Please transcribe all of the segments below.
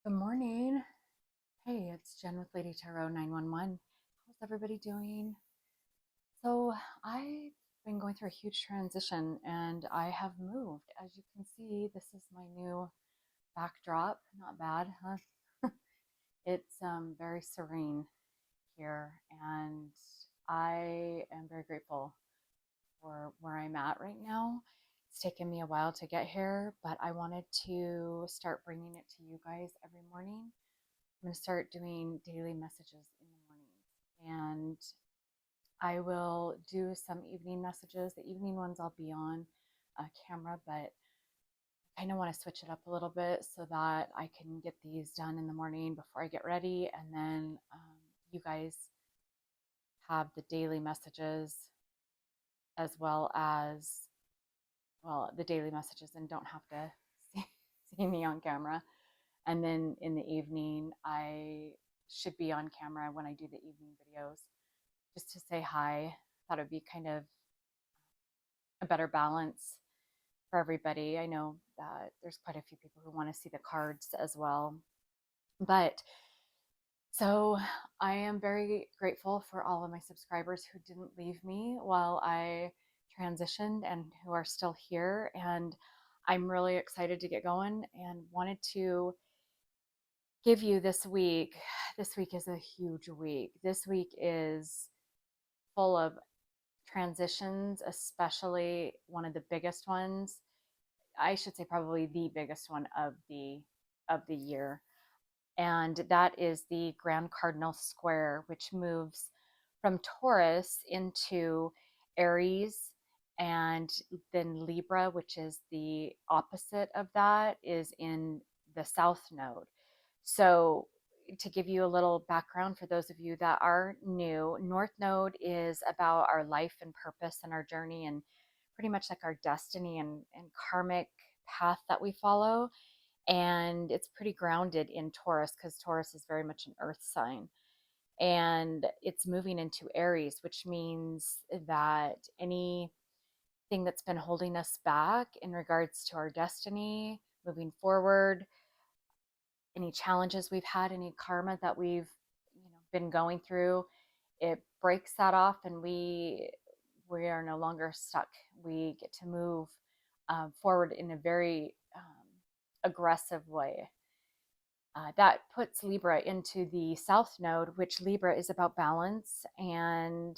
Good morning. Hey, it's Jen with Lady Tarot 911. How's everybody doing? So, I've been going through a huge transition and I have moved. As you can see, this is my new backdrop. Not bad, huh? It's very serene here, and I am very grateful for where I'm at right now. It's taken me a while to get here, but I wanted to start bringing it to you guys every morning. I'm going to start doing daily messages in the mornings. And I will do some evening messages. The evening ones I'll be on camera, but I kind of want to switch it up a little bit so that I can get these done in the morning before I get ready. And then you guys have the daily messages as well as, well, the daily messages and don't have to see, see me on camera. And then in the evening, I should be on camera when I do the evening videos just to say hi. Thought it would be kind of a better balance for everybody. I know that there's quite a few people who want to see the cards as well. But so I am very grateful for all of my subscribers who didn't leave me while I transitioned and who are still here. And I'm really excited to get going and wanted to give you this week. This week is a huge week. This week is full of transitions, especially one of the biggest ones. I should say probably the biggest one of the year. And that is the Grand Cardinal Square, which moves from Taurus into Aries, and then Libra, which is the opposite of that, is in the South Node. So, to give you a little background for those of you that are new, North Node is about our life and purpose and our journey and pretty much like our destiny and karmic path that we follow. And it's pretty grounded in Taurus because Taurus is very much an earth sign. And it's moving into Aries, which means that anything that's been holding us back in regards to our destiny moving forward, any challenges we've had, any karma that we've been going through, it breaks that off, and we are no longer stuck. We get to move forward in a very aggressive way. That puts Libra into the South Node, which Libra is about balance. And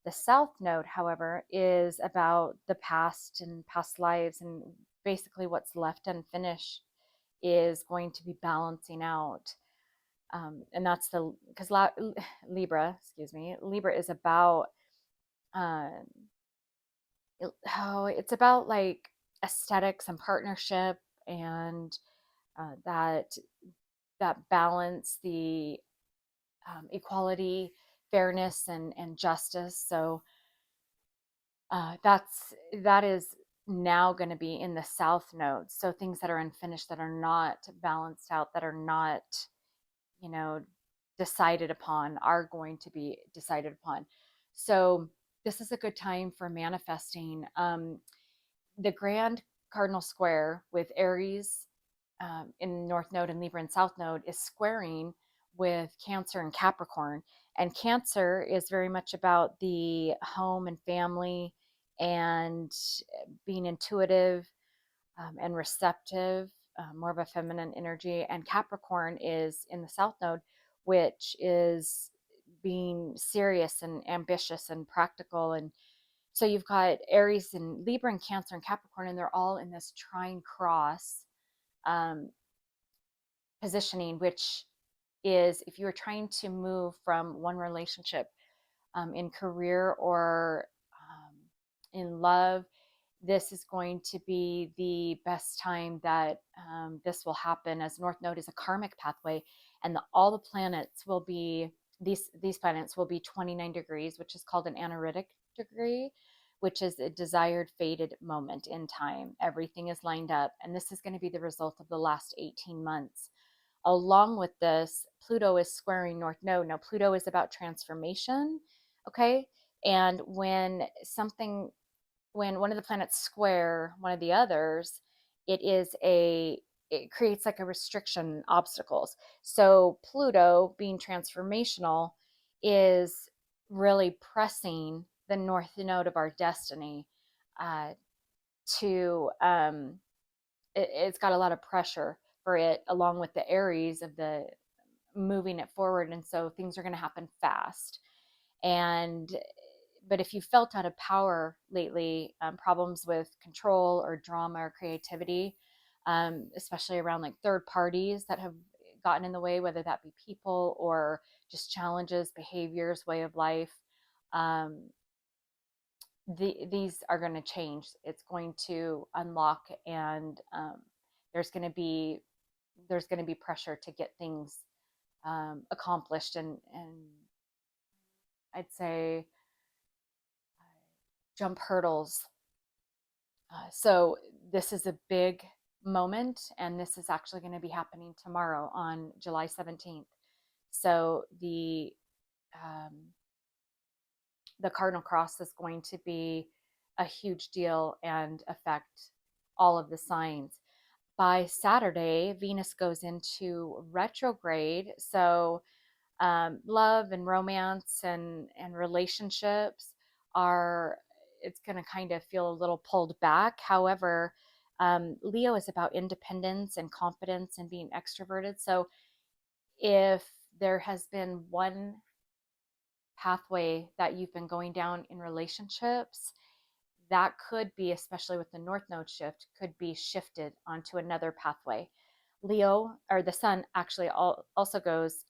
the South Node, however, is about the past and past lives, and basically what's left unfinished is going to be balancing out. And that's because Libra, excuse me, Libra is about, um, it's about like aesthetics and partnership and that balance, the equality, fairness, and justice. So that is now going to be in the South Node. So things that are unfinished, that are not balanced out, that are not, you know, decided upon, are going to be decided upon. So this is a good time for manifesting. The Grand Cardinal Square with Aries in North Node and Libra in South Node is squaring with Cancer and Capricorn. And Cancer is very much about the home and family and being intuitive and receptive, more of a feminine energy. And Capricorn is in the South Node, which is being serious and ambitious and practical. And so you've got Aries and Libra and Cancer and Capricorn, and they're all in this trine cross um, positioning, which is if you are trying to move from one relationship in career or in love, this is going to be the best time that this will happen, as North Node is a karmic pathway, and all the planets will be these planets will be 29 degrees, which is called an anaretic degree, which is a desired fated moment in time. Everything is lined up, and this is going to be the result of the last 18 months. Along with this, Pluto is squaring North Node. Now, Pluto is about transformation, okay? And when one of the planets square one of the others, it is a it creates like a restriction, obstacles. So Pluto, being transformational, is really pressing the north node of our destiny uh, to it's got a lot of pressure for it, along with the Aries of the moving it forward, and so things are going to happen fast. And but if you felt out of power lately, problems with control or drama or creativity, especially around like third parties that have gotten in the way, whether that be people or just challenges, behaviors, way of life, um, these are going to change. It's going to unlock, and there's going to be pressure to get things accomplished, and I'd say jump hurdles. So this is a big moment, and this is actually going to be happening tomorrow on July 17th. So the cardinal cross is going to be a huge deal and affect all of the signs. By Saturday, Venus goes into retrograde. So love and romance and relationships are, it's going to kind of feel a little pulled back. However, Leo is about independence and confidence and being extroverted. So if there has been one pathway that you've been going down in relationships, that could be, especially with the North Node shift, could be shifted onto another pathway. Leo, or the sun, actually also goes,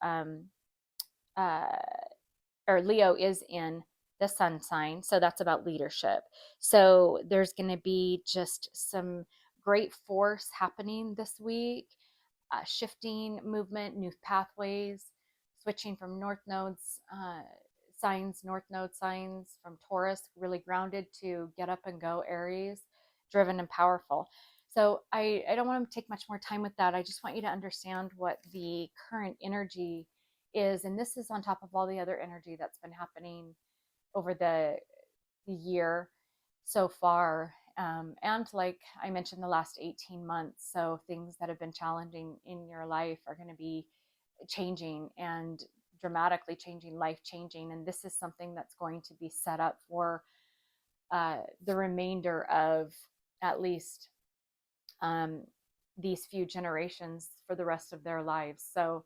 uh, or Leo is in the sun sign. So that's about leadership. So there's going to be just some great force happening this week, shifting movement, new pathways, switching from north node signs from Taurus, really grounded, to get up and go Aries, driven and powerful. So I don't want to take much more time with that. I just want you to understand what the current energy is. And this is on top of all the other energy that's been happening over the year so far. And like I mentioned, the last 18 months. So things that have been challenging in your life are going to be changing, and dramatically changing, life changing. And this is something that's going to be set up for the remainder of at least these few generations, for the rest of their lives. So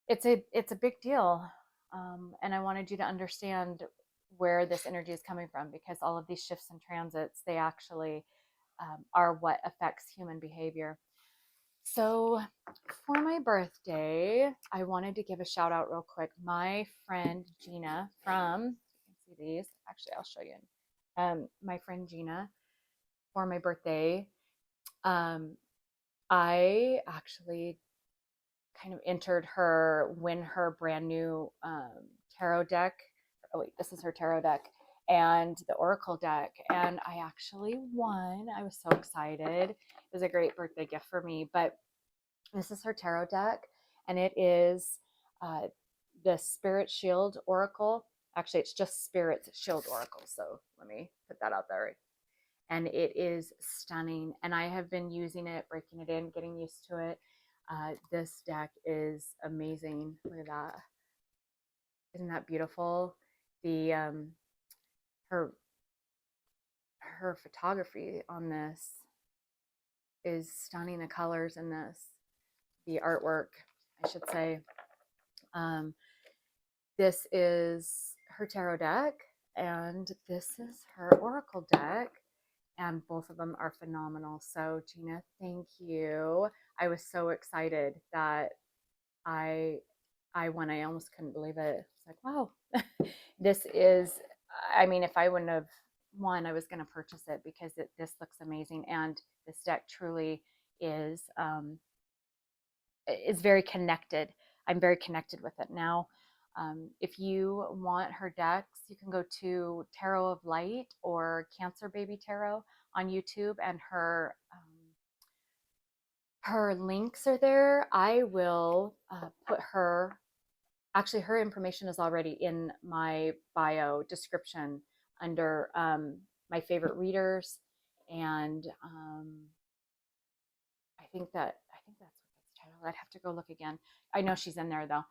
it's a big deal, and I wanted you to understand where this energy is coming from, because all of these shifts and transits, they actually are what affects human behavior. So for my birthday, I wanted to give a shout out real quick. My friend Gina from, you can see these. Actually, I'll show you. My friend Gina, for my birthday, um, I actually kind of entered her, win her brand new tarot deck. Oh wait, this is her tarot deck and the oracle deck, and I actually won. I was so excited. It was a great birthday gift for me. But this is her tarot deck, and it is the Spirit Shield Oracle. Actually, it's just Spirit Shield Oracle. So let me put that out there. And it is stunning. And I have been using it, breaking it in, getting used to it. This deck is amazing. Look at that. Isn't that beautiful? The her photography on this is stunning. The colors in this, the artwork, I should say. Um, this is her tarot deck, and this is her oracle deck, and both of them are phenomenal. So Gina, thank you. I was so excited that I I won. I almost couldn't believe it. It's like, wow. This is, I mean, if I wouldn't have won, I was going to purchase it, because this looks amazing, and this deck truly is very connected. I'm very connected with it now. If you want her decks, you can go to Tarot of Light or Cancer Baby Tarot on YouTube, and her links are there. I will put her, actually her information is already in my bio description under my favorite readers, and I I think that's what that's titled. I'd have to go look again. I know she's in there though.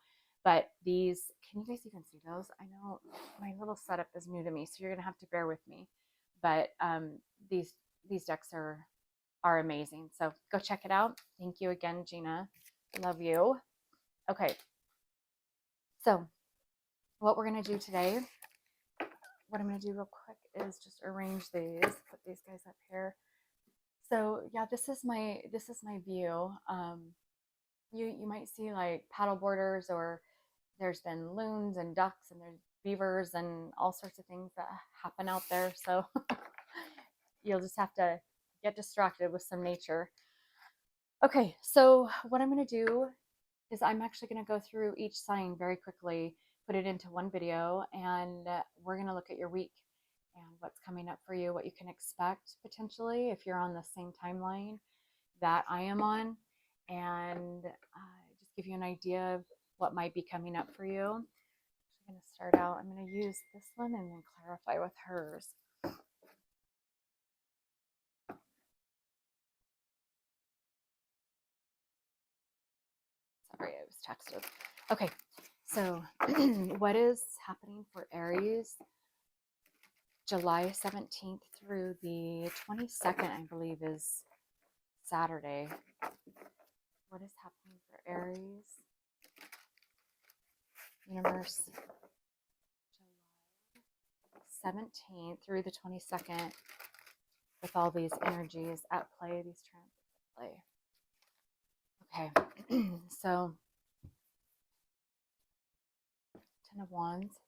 But these, can you guys even see those? I know my little setup is new to me, so you're gonna have to bear with me. But these these decks are amazing. So go check it out. Thank you again, Gina. Love you. Okay. So what we're gonna do today, what I'm gonna do real quick is just arrange these, put these guys up here. So yeah, this is my view. You might see like paddle boarders, or there's been loons and ducks and there's beavers and all sorts of things that happen out there. So you'll just have to get distracted with some nature. Okay, so what I'm going to do is I'm actually going to go through each sign very quickly, put it into one video, and we're going to look at your week and what's coming up for you, what you can expect potentially if you're on the same timeline that I am on, and just give you an idea of what might be coming up for you. I'm going to start out, I'm going to use this one and then clarify with hers. Sorry, I was texted. Okay, so what is happening for Aries July 17th through the 22nd, I believe, is Saturday. What is happening for Aries? Universe, July 17th through the 22nd, with all these energies at play, these transits at play. Okay, so Ten of Wands.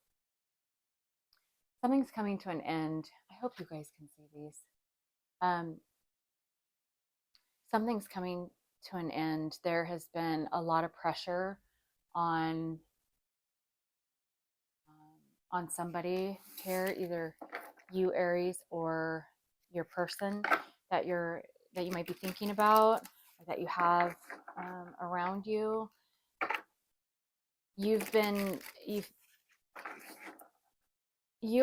Something's coming to an end. I hope you guys can see these. Something's coming to an end. There has been a lot of pressure on somebody here, either you, Aries, or your person that you might be thinking about, or that you have around you. You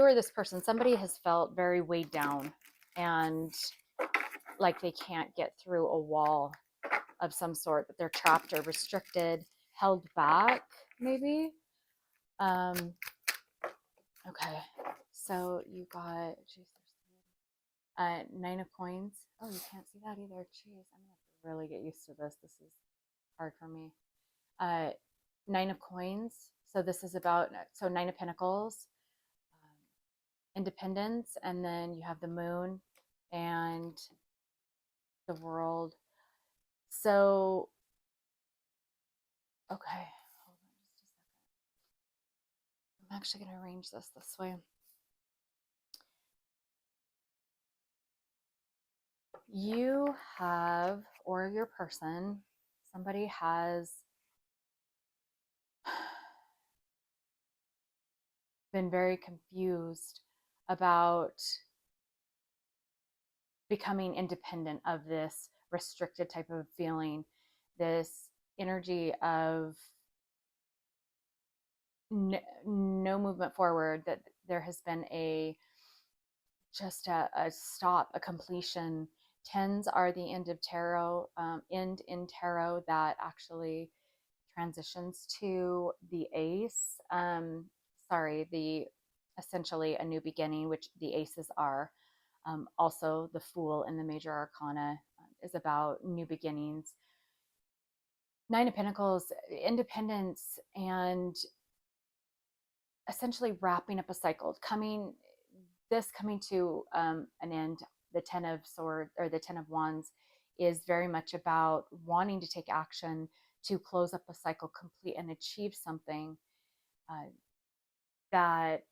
or this person, somebody has felt very weighed down and like they can't get through a wall of some sort, that they're trapped or restricted, held back, maybe. Okay, so you got, geez, Nine of Coins. Oh, you can't see that either. Jeez, I'm gonna have to really get used to this. This is hard for me. Nine of Coins. So this is about, so Nine of Pentacles, independence, and then you have the Moon and the World. So, okay, hold on just a second. I'm actually going to arrange this way. You have, or your person, somebody has been very confused about becoming independent of this restricted type of feeling, this energy of no movement forward, that there has been just a stop, a completion. Tens are the end of tarot, end in tarot that actually transitions to the ace. The essentially a new beginning, which the aces are. Also, the Fool in the major arcana is about new beginnings. Nine of Pentacles, independence, and essentially wrapping up a cycle, coming to an end. The Ten of Swords, or the Ten of Wands, is very much about wanting to take action to close up a cycle, complete and achieve something that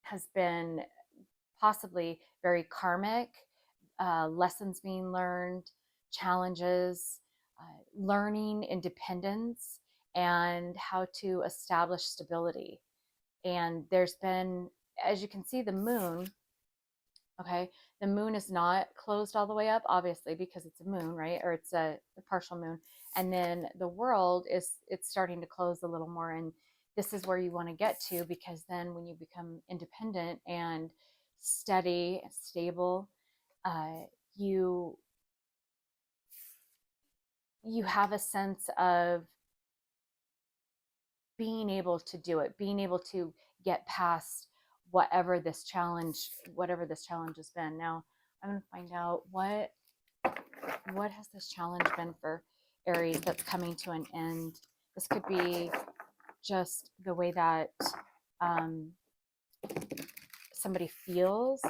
has been possibly very karmic, lessons being learned, challenges, learning independence, and how to establish stability. And there's been, as you can see, the Moon. Okay, the Moon is not closed all the way up, obviously, because it's a moon, right? Or it's a partial moon. And then the World it's starting to close a little more. And this is where you want to get to, because then when you become independent and steady, stable, you you have a sense of being able to do it, being able to get past whatever this challenge has been. Now, I'm going to find out what has this challenge been for Aries that's coming to an end. This could be just the way that um, somebody feels,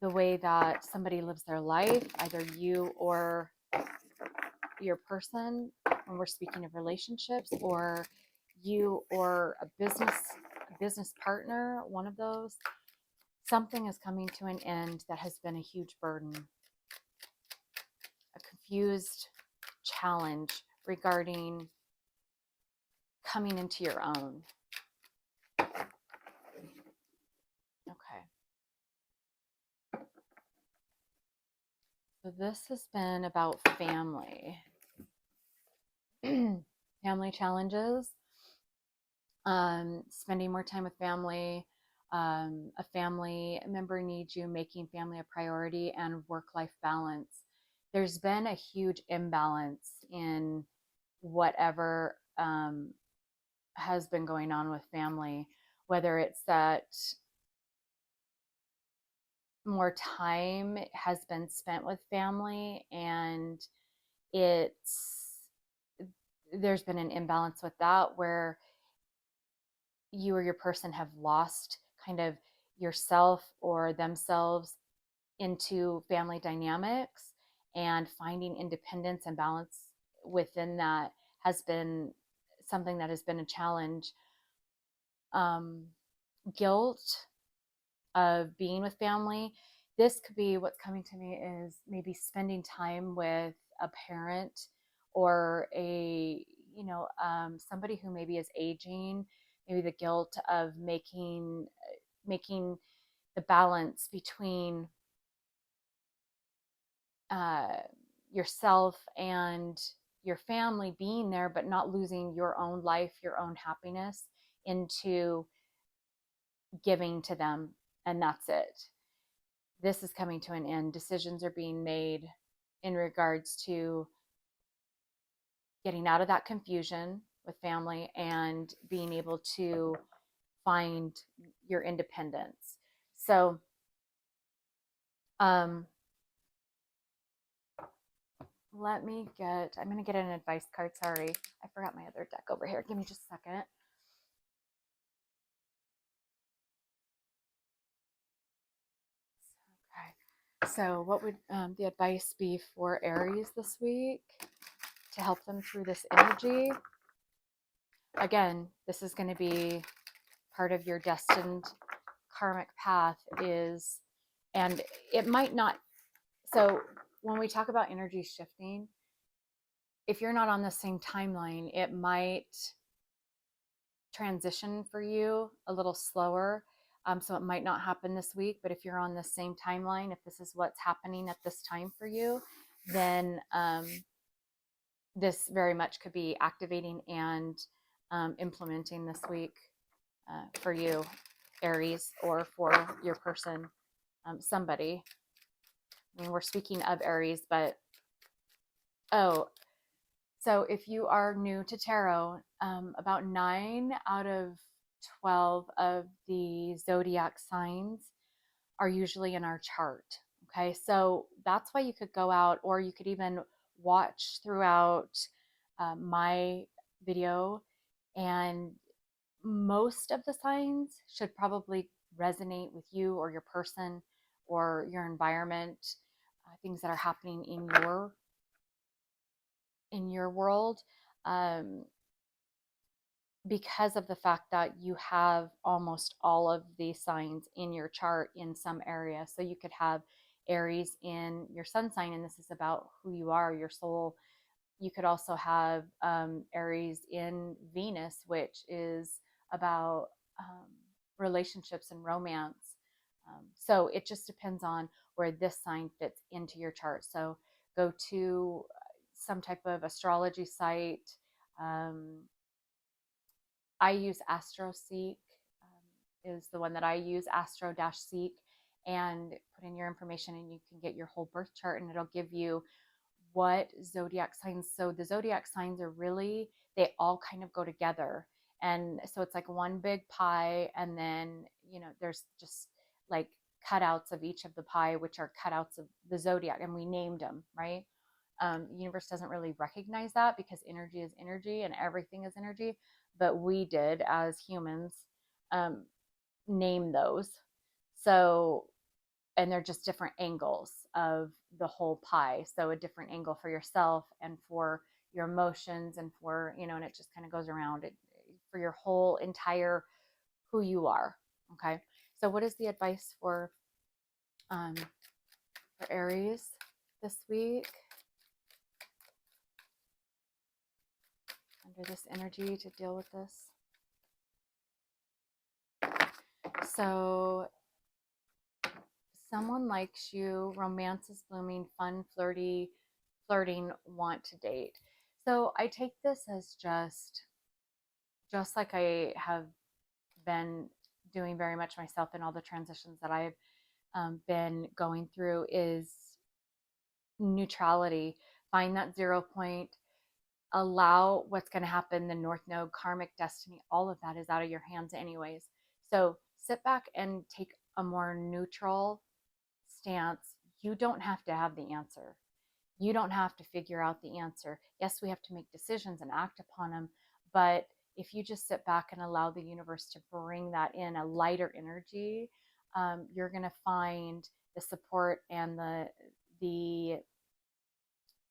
the way that somebody lives their life, either you or your person, when we're speaking of relationships, or you or a business partner, one of those. Something is coming to an end that has been a huge burden, a confused challenge regarding coming into your own. Okay. So this has been about family. Family challenges, spending more time with family, a family member needs you, making family a priority, and work-life balance. There's been a huge imbalance in whatever has been going on with family, whether it's that more time has been spent with family and it's there's been an imbalance with that where you or your person have lost kind of yourself or themselves into family dynamics, and finding independence and balance within that has been something that has been a challenge. um, Guilt of being with family. This could be what's coming to me is maybe spending time with a parent or somebody who maybe is aging. Maybe the guilt of making the balance between uh, yourself and your family being there, but not losing your own life, your own happiness into giving to them, and that's it. This is coming to an end. Decisions are being made in regards to getting out of that confusion with family and being able to find your independence. So, um, I'm going to get an advice card. Sorry, I forgot my other deck over here. Give me just a second. Okay. So, what would the advice be for Aries this week to help them through this energy? Again, this is going to be part of your destined karmic path and it might not. So, when we talk about energy shifting, if you're not on the same timeline, it might transition for you a little slower. So it might not happen this week, but if you're on the same timeline, if this is what's happening at this time for you, then this very much could be activating and implementing this week for you, Aries, or for your person, somebody. I mean, we're speaking of Aries, but oh, so if you are new to tarot, about 9 out of 12 of the zodiac signs are usually in our chart. Okay, so that's why you could go out, or you could even watch throughout my video, and most of the signs should probably resonate with you or your person or your environment, things that are happening in your world, um, because of the fact that you have almost all of these signs in your chart in some area. So you could have Aries in your sun sign, and this is about who you are, your soul. You could also have Aries in Venus, which is about relationships and romance. So it just depends on where this sign fits into your chart. So go to some type of astrology site. Um, I use AstroSeek, is the one that I use, Astro-Seek, and put in your information and you can get your whole birth chart, and it'll give you what zodiac signs. So the zodiac signs are really, they all kind of go together. And so it's like one big pie, and then, there's just like cutouts of each of the pie, which are cutouts of the zodiac, and we named them, right? The universe doesn't really recognize that because energy is energy and everything is energy, but we did as humans um, name those. So, and they're just different angles of the whole pie. So a different angle for yourself and for your emotions and for, and it just kind of goes around it for your whole entire who you are. Okay. So what is the advice um, for Aries this week under this energy to deal with this? So someone likes you, romance is blooming, fun, flirting, want to date. So I take this as just like I have been doing very much myself in all the transitions that I've been going through, is neutrality. Find that 0 point, allow what's going to happen. The North Node, karmic destiny, all of that is out of your hands anyways. So sit back and take a more neutral stance. You don't have to have the answer. You don't have to figure out the answer. Yes, we have to make decisions and act upon them, but if you just sit back and allow the universe to bring that in a lighter energy, you're going to find the support and the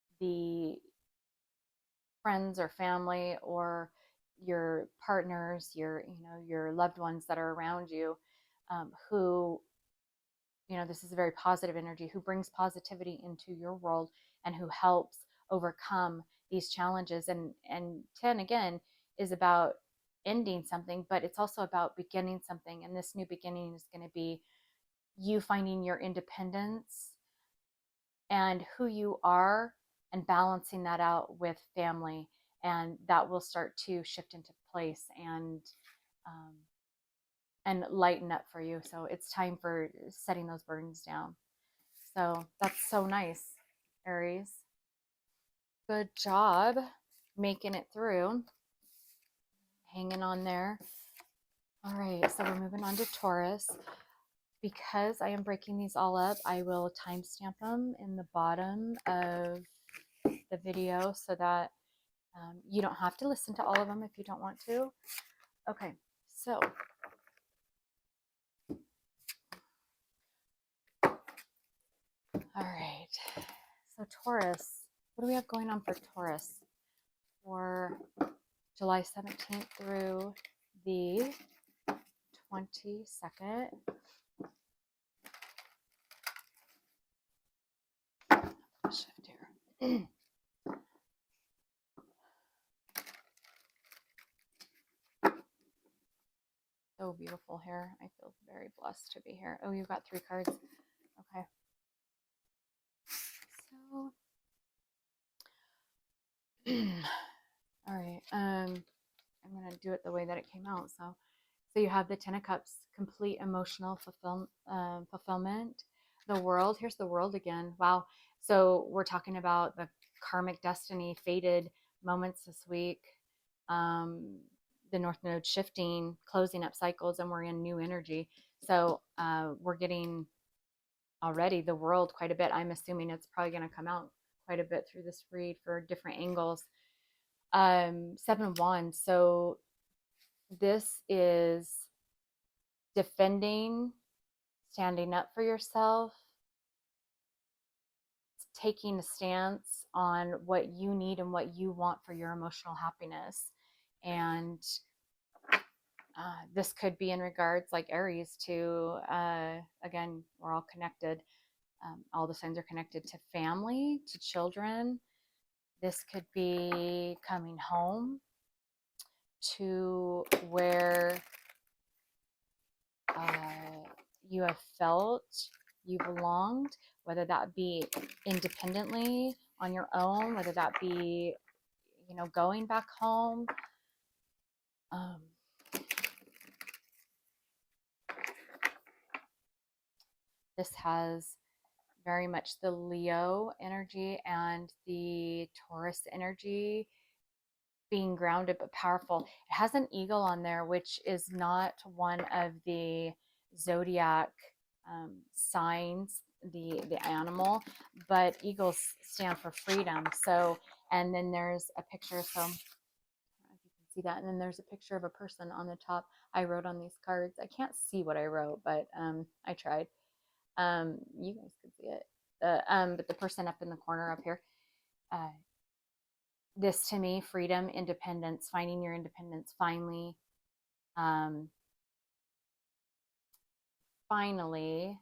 the friends or family or your partners, your loved ones that are around you, who, this is a very positive energy, who brings positivity into your world and who helps overcome these challenges. And 10 again is about ending something, but it's also about beginning something. And this new beginning is going to be you finding your independence and who you are and balancing that out with family. And that will start to shift into place um, and lighten up for you. So it's time for setting those burdens down. So that's so nice, Aries. Good job making it through, hanging on there. All right, so we're moving on to Taurus. Because I am breaking these all up, I will timestamp them in the bottom of the video so that you don't have to listen to all of them if you don't want to. Okay, so all right. So Taurus, what do we have going on for Taurus for July 17th through the 22nd? Shift here. So beautiful here. I feel very blessed to be here. Oh, you've got 3 cards. Okay. So, all right. I'm gonna do it the way that it came out. So you have the 10 of Cups, complete emotional fulfillment. The World. Here's the World again. Wow. So we're talking about the karmic destiny, fated moments this week. The North Node shifting, closing up cycles, and we're in new energy. So we're getting already the World quite a bit. I'm assuming it's probably going to come out quite a bit through this read for different angles. 7 of Wands. So this is defending, standing up for yourself, taking a stance on what you need and what you want for your emotional happiness. And this could be in regards, like Aries, to, again, we're all connected. All the signs are connected to family, to children. This could be coming home to where you have felt you belonged, whether that be independently on your own, whether that be, going back home. This has very much the Leo energy and the Taurus energy being grounded but powerful. It has an eagle on there, which is not one of the zodiac signs, the animal, but eagles stand for freedom. So, and then there's a picture. So, I don't know if you can see that. And then there's a picture of a person on the top. I wrote on these cards. I can't see what I wrote, but I tried. You guys could see it. But the person up in the corner up here, uh, this to me, freedom, independence, finding your independence finally. Um, finally.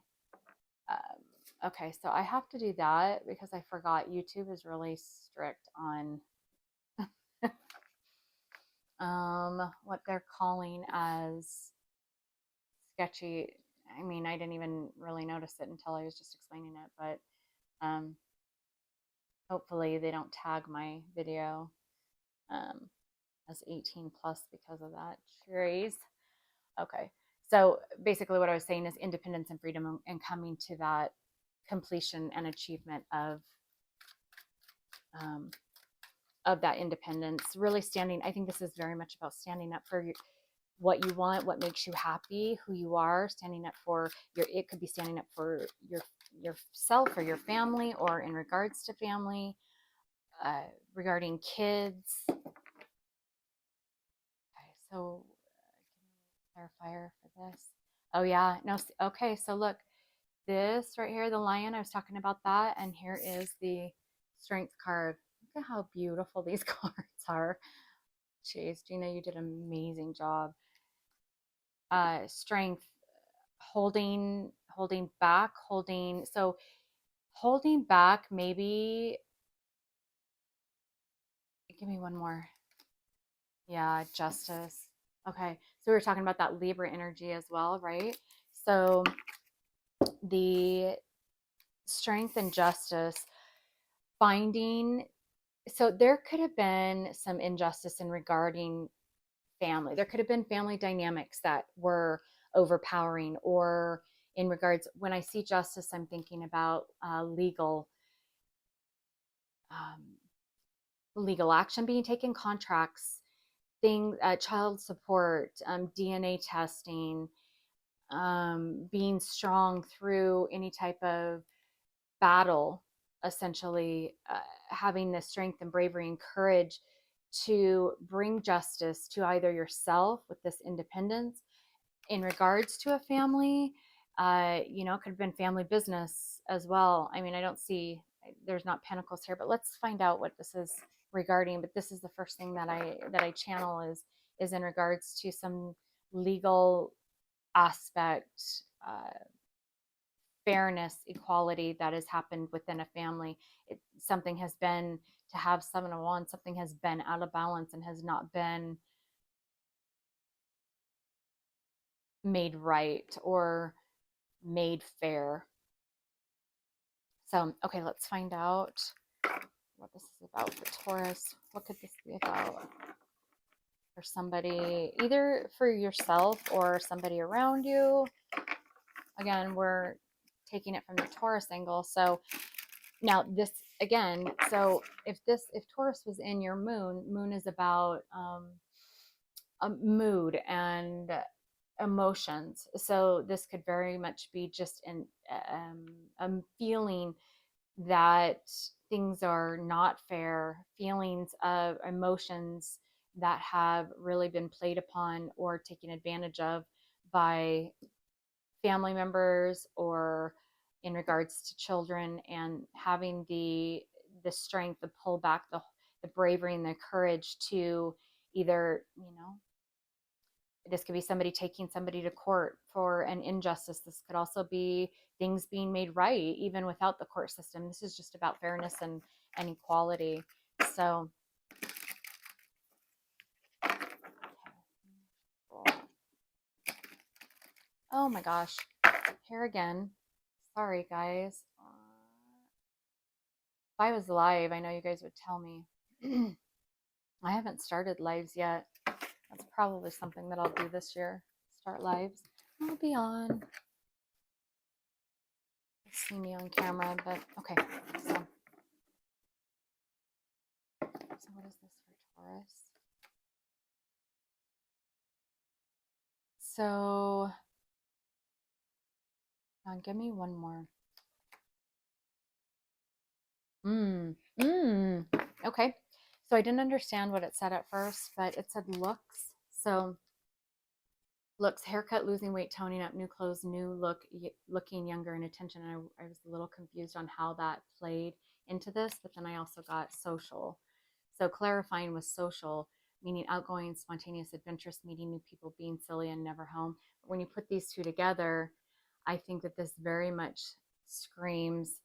Okay, so I have to do that because I forgot YouTube is really strict on what they're calling as sketchy. I mean, I didn't even really notice it until I was just explaining it, but hopefully they don't tag my video um, as 18 plus because of that. Aries. Okay. So basically, what I was saying is independence and freedom and coming to that completion and achievement um, of that independence. Really standing. I think this is very much about standing up for what you want, what makes you happy, who you are. Standing up for your. It could be standing up for yourself or your family, or in regards to family, regarding kids. Okay, so clarifier for this. Oh yeah, no. Okay, so look, this right here, the lion. I was talking about that, and here is the strength card. Look at how beautiful these cards are. Jeez, Gina, you did an amazing job. Strength, holding back, holding back. Maybe give me one more. Yeah, justice. Okay, so we were talking about that Libra energy as well, right? So the strength and justice, finding. So there could have been some injustice in regarding family. There could have been family dynamics that were overpowering, or in regards, when I see justice, I'm thinking about um, legal action being taken, contracts, things, child support, DNA testing, being strong through any type of battle, essentially having the strength and bravery and courage to bring justice to either yourself with this independence in regards to a family. It could have been family business as well. I mean, I don't see, there's not pentacles here, but let's find out what this is regarding. But this is the first thing that I channel is in regards to some legal aspect, fairness, equality that has happened within a family. Something has been, to have 701, something has been out of balance and has not been made right or made fair. So, okay, let's find out what this is about for Taurus. What could this be about for somebody, either for yourself or somebody around you? Again, we're taking it from the Taurus angle. So now this again, so if Taurus was in your moon is about a mood and emotions. So this could very much be just a feeling that things are not fair, feelings of emotions that have really been played upon or taken advantage of by family members or in regards to children, and having the strength to pull back, the bravery and the courage to either, this could be somebody taking somebody to court for an injustice. This could also be things being made right even without the court system. This is just about fairness and equality. So oh my gosh, here again. Sorry guys. If I was live, I know you guys would tell me. I haven't started lives yet. That's probably something that I'll do this year. Start lives. I'll be on. see me on camera, but okay. So what is this for Taurus? So give me one more. Okay. So I didn't understand what it said at first, but it said looks. So looks, haircut, losing weight, toning up, new clothes, new look, looking younger, and attention. And I was a little confused on how that played into this, but then I also got social. So clarifying was social, meaning outgoing, spontaneous, adventurous, meeting new people, being silly, and never home. But when you put these two together, I think that this very much screams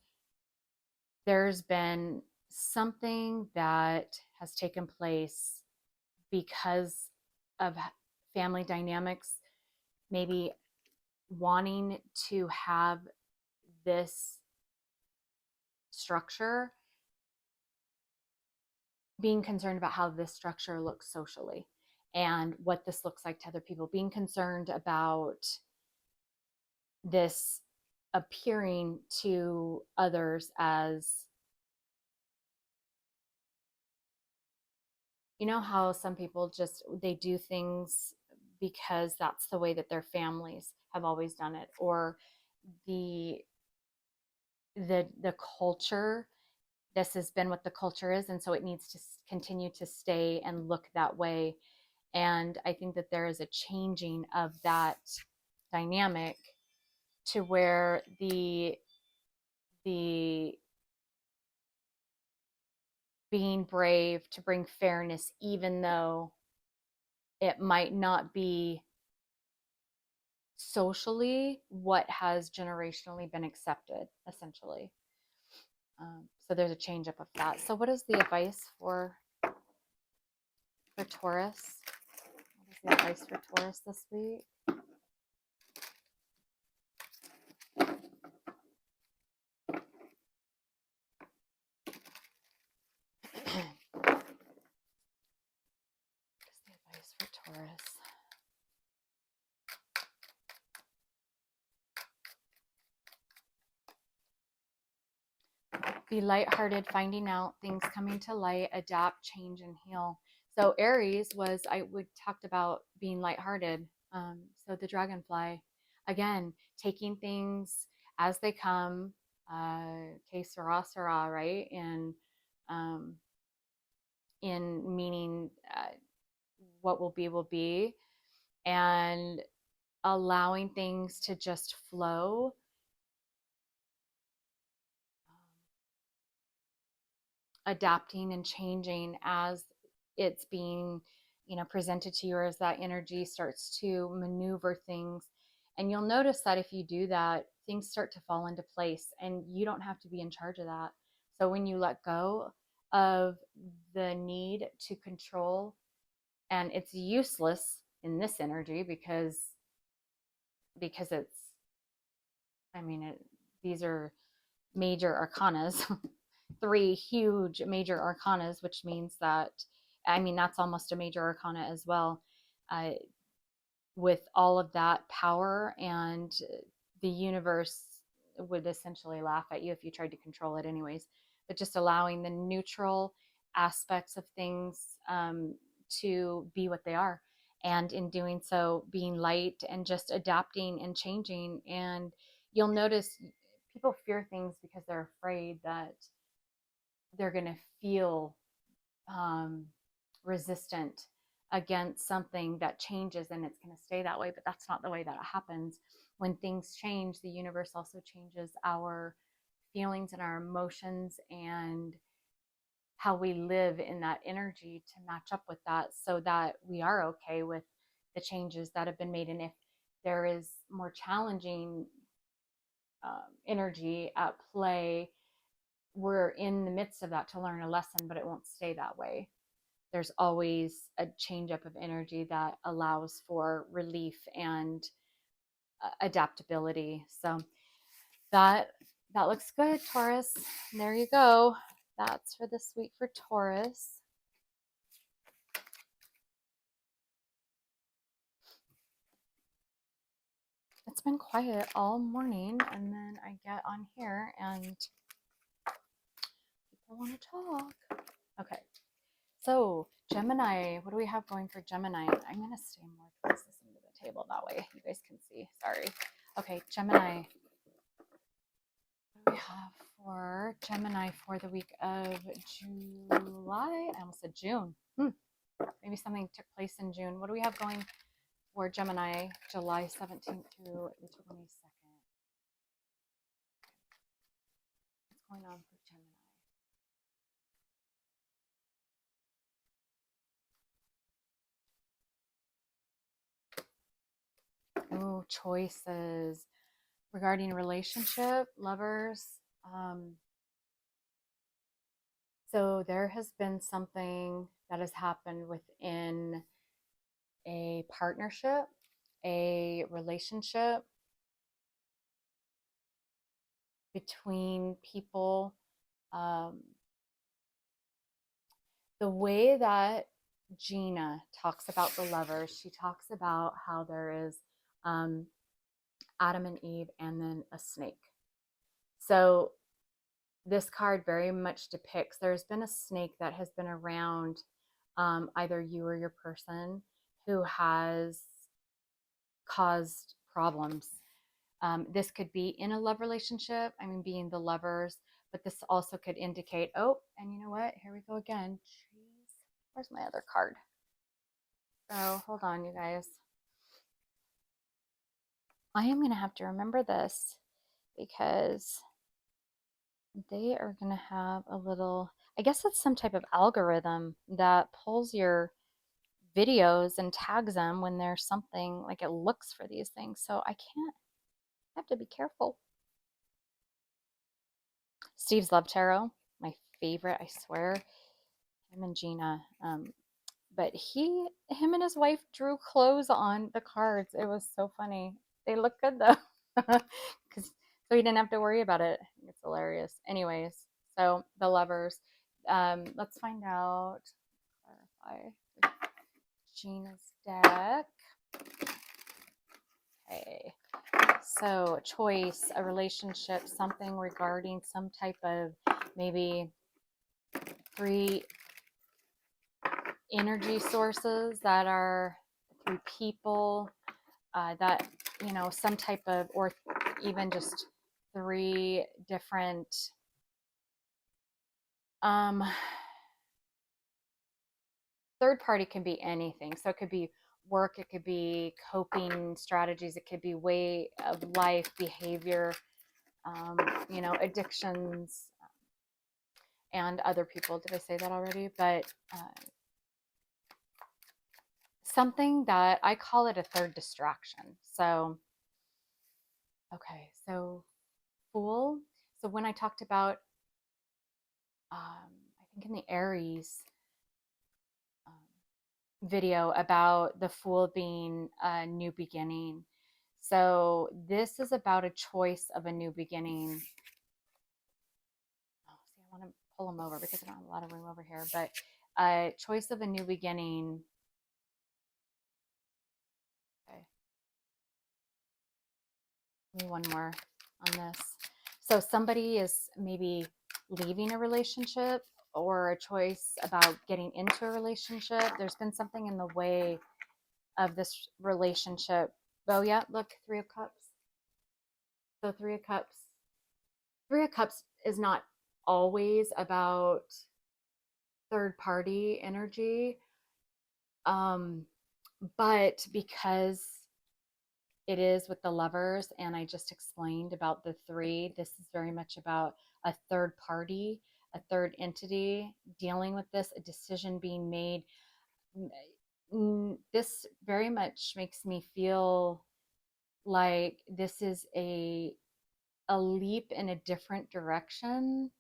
there's been something that has taken place because of family dynamics, maybe wanting to have this structure, being concerned about how this structure looks socially and what this looks like to other people, being concerned about this appearing to others as, you know, how some people just they do things because that's the way that their families have always done it, or the the culture, this has been what the culture is, and so it needs to continue to stay and look that way. And I think that there is a changing of that dynamic to where the being brave to bring fairness, even though it might not be socially what has generationally been accepted, essentially. So there's a change up of that. So what is the advice for Taurus? What is the advice for Taurus this week? What is the advice for Taurus? Be lighthearted, finding out things coming to light, adapt, change, and heal. So Aries was, we talked about being lighthearted. So the dragonfly, again, taking things as they come, que sera, sera, right? And in meaning what will be, and allowing things to just flow. Adapting and changing as it's being, you know, presented to you, or as that energy starts to maneuver things. And you'll notice that if you do that, things start to fall into place and you don't have to be in charge of that. So when you let go of the need to control, and it's useless in this energy because it's, I mean, these are major arcanas, three huge major arcanas, which means that, I mean, that's almost a major arcana as well, uh, with all of that power. And the universe would essentially laugh at you if you tried to control it, anyways. But just allowing the neutral aspects of things to be what they are. And in doing so, being light and just adapting and changing. And you'll notice people fear things because they're afraid that they're going to feel resistant against something that changes, and it's going to stay that way. But that's not the way that it happens. When things change, the universe also changes our feelings and our emotions and how we live in that energy to match up with that, so that we are okay with the changes that have been made. And if there is more challenging energy at play, we're in the midst of that to learn a lesson, but it won't stay that way. There's always a change up of energy that allows for relief and adaptability. So that looks good, Taurus. And there you go. That's for this week for Taurus. it's been quiet all morning, and then I get on here and people want to talk. Okay, so Gemini, what do we have going for Gemini? I'm going to stay more towards this end of the table, that way you guys can see. Sorry. Okay, Gemini. What do we have for Gemini for the week of July? I almost said June. Maybe something took place in June. What do we have going for Gemini, July 17th through the 22nd? What's going on for Gemini? Oh, choices regarding relationship, lovers. So there has been something that has happened within a partnership, a relationship between people. Um, the way that Gina talks about the lovers, she talks about how there is um, Adam and Eve and then a snake. So this card very much depicts there's been a snake that has been around either you or your person who has caused problems. This could be in a love relationship, I mean, being the lovers, but this also could indicate, oh, and you know what? Here we go again. Jeez. Where's my other card? So hold on, you guys. I am going to have to remember this because they are going to have a little, I guess it's some type of algorithm that pulls your videos and tags them when there's something like it looks for these things. So I have to be careful. Steve's Love Tarot, my favorite, I swear. Him and Gina. But him and his wife drew clothes on the cards. It was so funny. They look good though. Because so he didn't have to worry about it. It's hilarious. Anyways, so the lovers. Let's find out. Clarify Gina's deck. Okay. So choice, a relationship, something regarding some type of maybe three energy sources that are through people that, you know, some type of, or even just three different third party can be anything. So it could be work, it could be coping strategies, it could be way of life, behavior, you know, addictions, and other people. Did I say that already? But something that I call it a third distraction. So, okay, so Fool. So when I talked about, I think in the Aries video about the Fool being a new beginning. So this is about a choice of a new beginning. Oh, see, I want to pull them over because I don't have a lot of room over here, but a choice of a new beginning. Okay. Give me one more on this. So somebody is maybe leaving a relationship or a choice about getting into a relationship. There's been something in the way of this relationship. Oh yeah, look, Three of Cups. So Three of Cups. Three of Cups is not always about third party energy. But because it is with the lovers, and I just explained about the three, this is very much about a third party, a third entity dealing with this, a decision being made. This very much makes me feel like this is a leap in a different direction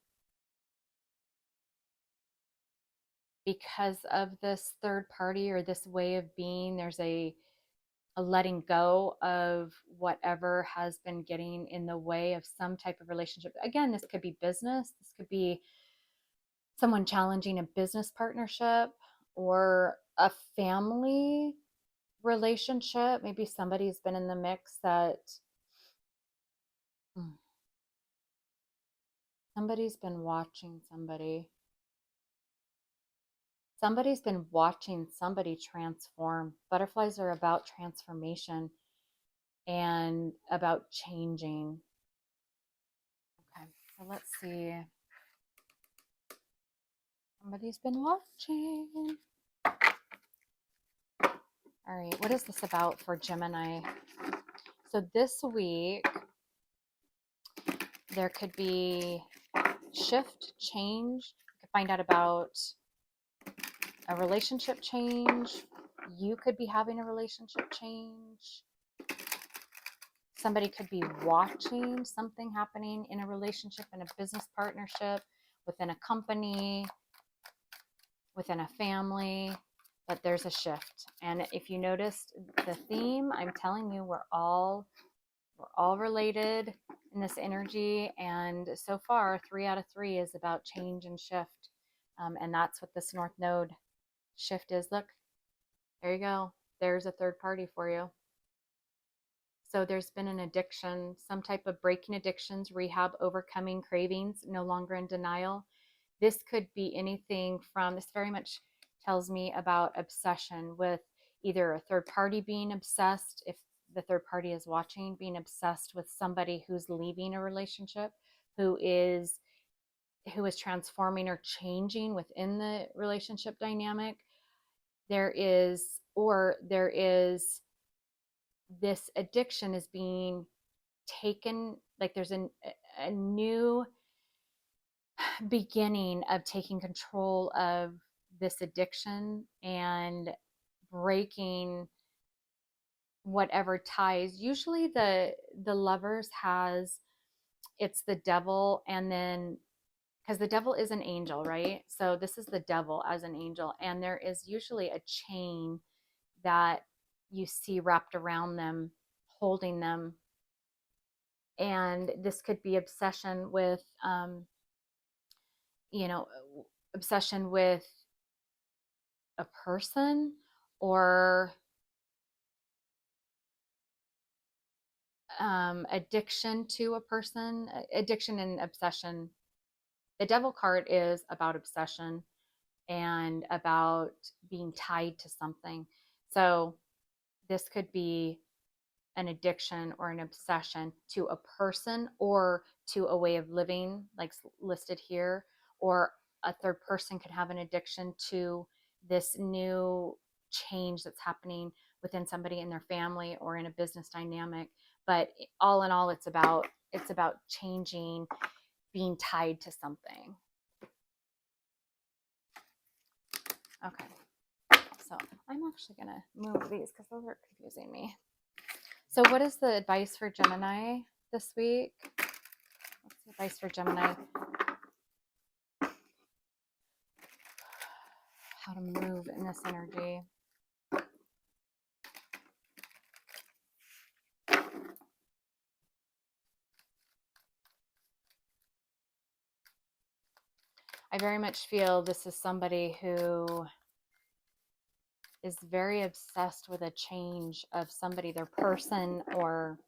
because of this third party or this way of being. There's a letting go of whatever has been getting in the way of some type of relationship. Again, this could be business, this could be someone challenging a business partnership or a family relationship. Maybe somebody's been in the mix that Somebody's been watching somebody. Somebody's been watching somebody transform. Butterflies are about transformation and about changing. Okay, so let's see. Somebody's been watching. All right, what is this about for Gemini? So this week, there could be shift, change. You could find out about a relationship change. You could be having a relationship change. Somebody could be watching something happening in a relationship, in a business partnership, within a company, within a family, but there's a shift. And if you noticed the theme, I'm telling you, we're all related in this energy. And so far, 3 out of 3 is about change and shift. And that's what this North Node shift is. Look, there you go. There's a third party for you. So there's been an addiction, some type of breaking addictions, rehab, overcoming cravings, no longer in denial. This could be anything from, this very much tells me about obsession with either a third party being obsessed, if the third party is watching, being obsessed with somebody who's leaving a relationship, who is transforming or changing within the relationship dynamic. There is this addiction is being taken, like there's a new beginning of taking control of this addiction and breaking whatever ties. Usually the lovers has, it's the devil, and then because the devil is an angel, right? So this is the devil as an angel, and there is usually a chain that you see wrapped around them, holding them. And this could be obsession with you know obsession with a person, or addiction to a person. Addiction and obsession. The devil card is about obsession and about being tied to something. So this could be an addiction or an obsession to a person or to a way of living, like listed here, or a third person could have an addiction to this new change that's happening within somebody in their family or in a business dynamic. But all in all, it's about changing, being tied to something. Okay, so I'm actually gonna move these because those are confusing me. So what is the advice for Gemini this week? What's the advice for Gemini? How to move in this energy. I very much feel this is somebody who is very obsessed with a change of somebody, their person, or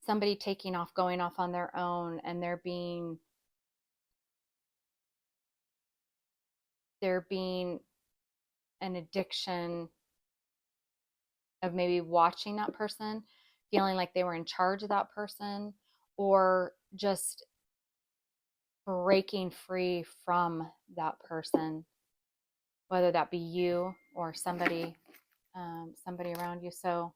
somebody taking off, going off on their own, and there being an addiction of maybe watching that person, feeling like they were in charge of that person, or just breaking free from that person, whether that be you or somebody around you. So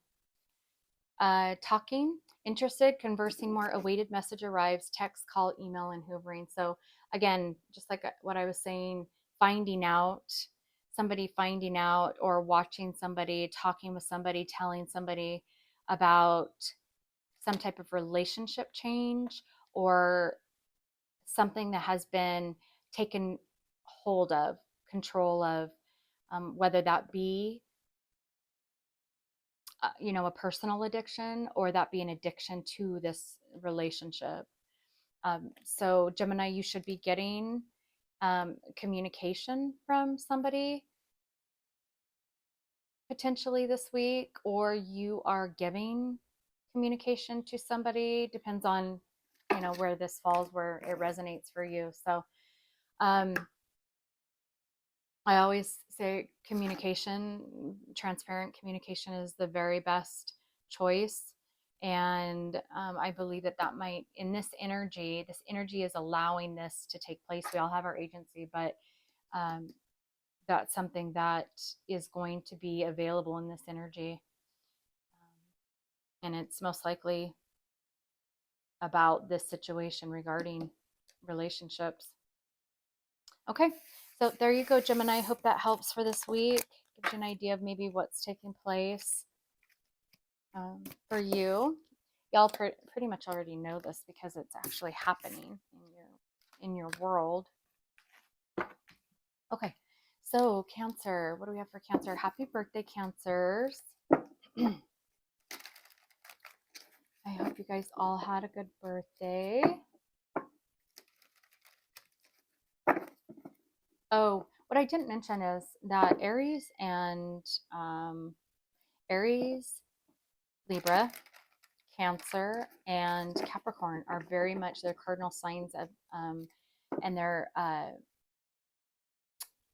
talking, interested, conversing more, awaited message arrives, text, call, email, and hoovering. So again, just like what I was saying, finding out, somebody finding out, or watching somebody, talking with somebody, telling somebody about some type of relationship change, or something that has been taken hold of, control of, whether that be a personal addiction, or that be an addiction to this relationship. So Gemini, you should be getting communication from somebody potentially this week, or you are giving communication to somebody. Depends on, where this falls, where it resonates for you. So um, I always say communication, transparent communication is the very best choice. And I believe that that might, in this energy is allowing this to take place. We all have our agency, but um, that's something that is going to be available in this energy. And it's most likely about this situation regarding relationships. Okay, so there you go, Gemini. I hope that helps for this week. Gives you an idea of maybe what's taking place for you. Y'all pretty much already know this because it's actually happening in your world. Okay, so Cancer. What do we have for Cancer? Happy birthday, Cancers. I hope you guys all had a good birthday. Oh, what I didn't mention is that Aries, Libra, Cancer, and Capricorn are very much their cardinal signs of, and they're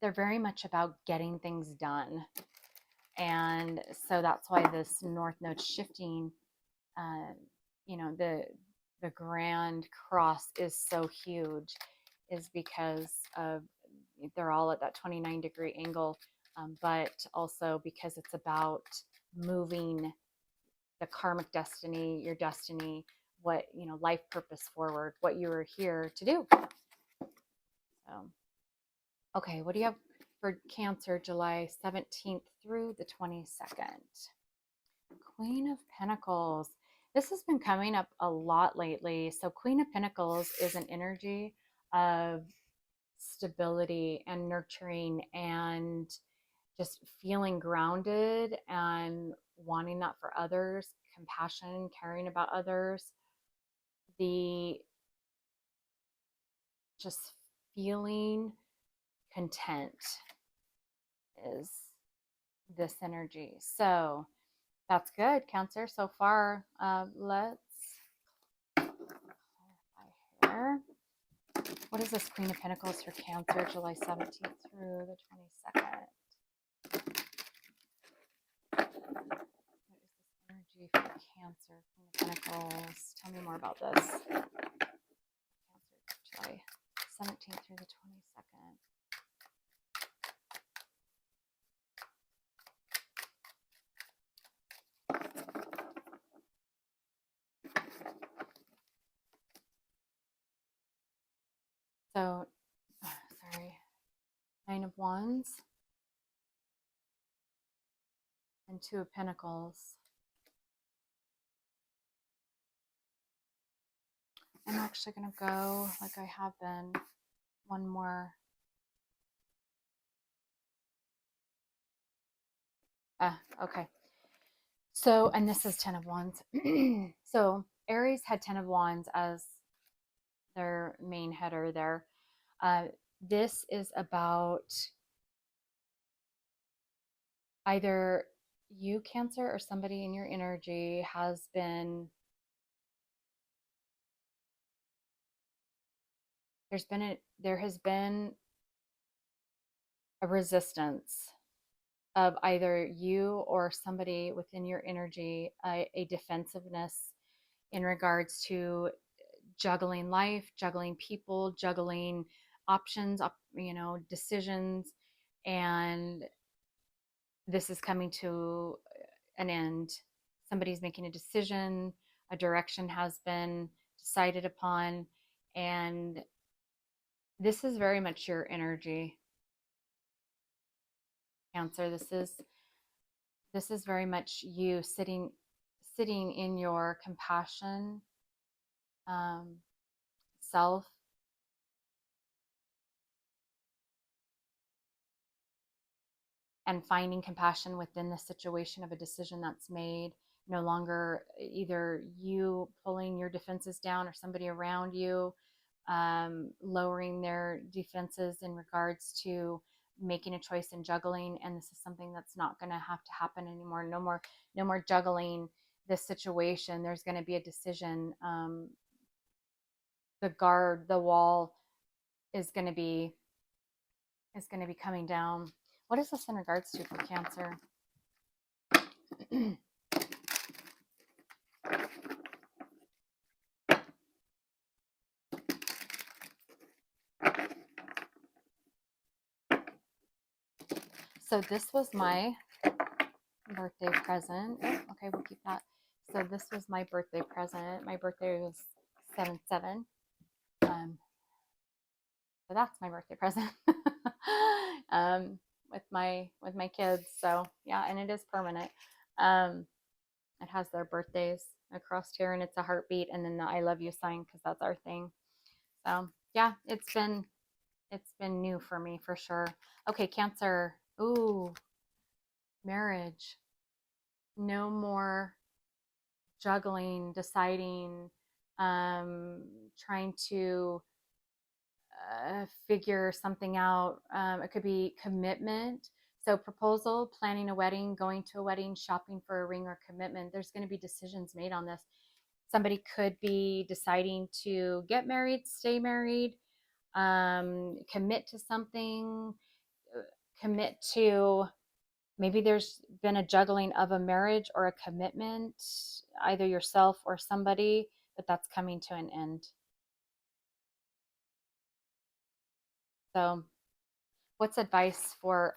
very much about getting things done. And so that's why this North Node shifting, uh, the grand cross is so huge, is because of they're all at that 29-degree angle, but also because it's about moving the karmic destiny, your destiny, what, life purpose forward, what you were here to do. So, okay, what do you have for Cancer, July 17th through the 22nd? Queen of Pentacles. This has been coming up a lot lately. So Queen of Pentacles is an energy of stability and nurturing and just feeling grounded and wanting that for others, compassion, caring about others, the just feeling content is this energy. So that's good, Cancer, so far. Let's clarify here. What is this Queen of Pentacles for Cancer, July 17th through the 22nd? What is this energy for Cancer, Queen of Pentacles? Tell me more about this. Cancer, July 17th through the 22nd. So, sorry, Nine of Wands and Two of Pentacles. I'm actually going to go, like I have been, one more. Okay. So, and this is Ten of Wands. So, Aries had Ten of Wands as their main header there. This is about either you, Cancer, or somebody in your energy has been, there has been a resistance of either you or somebody within your energy, a defensiveness in regards to juggling life, juggling people, juggling options, decisions. And this is coming to an end. Somebody's making a decision, a direction has been decided upon, and this is very much your energy, Cancer. This is very much you sitting in your compassion, self, and finding compassion within the situation of a decision that's made. No longer either you pulling your defenses down or somebody around you lowering their defenses in regards to making a choice and juggling. And this is something that's not going to have to happen anymore. No more juggling this situation. There's going to be a decision. The wall is going to be coming down. What is this in regards to for Cancer? So this was my birthday present. Okay, we'll keep that. So this was my birthday present. My birthday was 7/7. So that's my birthday present. With my kids. So yeah, and it is permanent. It has their birthdays across here, and it's a heartbeat, and then the I love you sign because that's our thing. So yeah, it's been new for me for sure. Okay, Cancer. Ooh, marriage. No more juggling, deciding, trying to figure something out. It could be commitment. So, proposal, planning a wedding, going to a wedding, shopping for a ring, or commitment. There's going to be decisions made on this. Somebody could be deciding to get married, stay married, commit to something, commit to, maybe there's been a juggling of a marriage or a commitment, either yourself or somebody, but that's coming to an end. So, what's advice for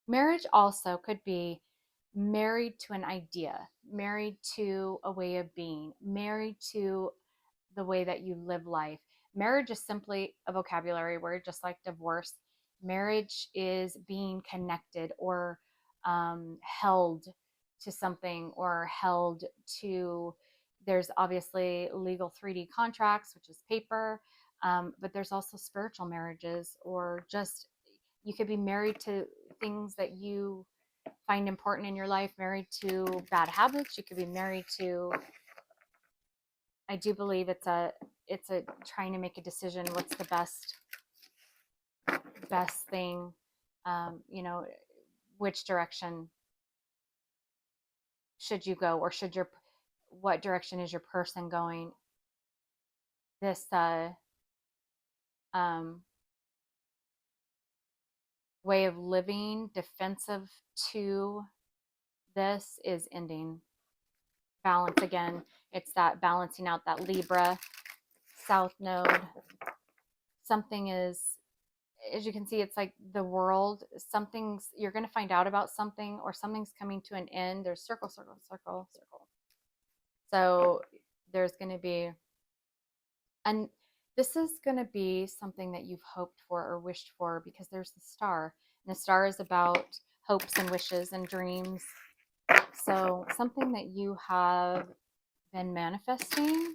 marriage? Also could be married to an idea, married to a way of being, married to the way that you live life. Marriage is simply a vocabulary word, just like divorce. Marriage is being connected or held to something, or held to, there's obviously legal 3D contracts, which is paper, but there's also spiritual marriages, or just you could be married to things that you find important in your life, married to bad habits. You could be married to, I do believe it's a trying to make a decision. What's the best thing? You know, which direction should you go, or should your, what direction is your person going? This um, way of living, defensive to this, is ending. Balance again. It's that balancing out, that Libra South Node. Something is, as you can see, it's like the world, something's, you're going to find out about something, or something's coming to an end. There's circle, circle, circle, circle. So there's going to be, and this is going to be something that you've hoped for or wished for, because there's the star, and the star is about hopes and wishes and dreams. So something that you have been manifesting.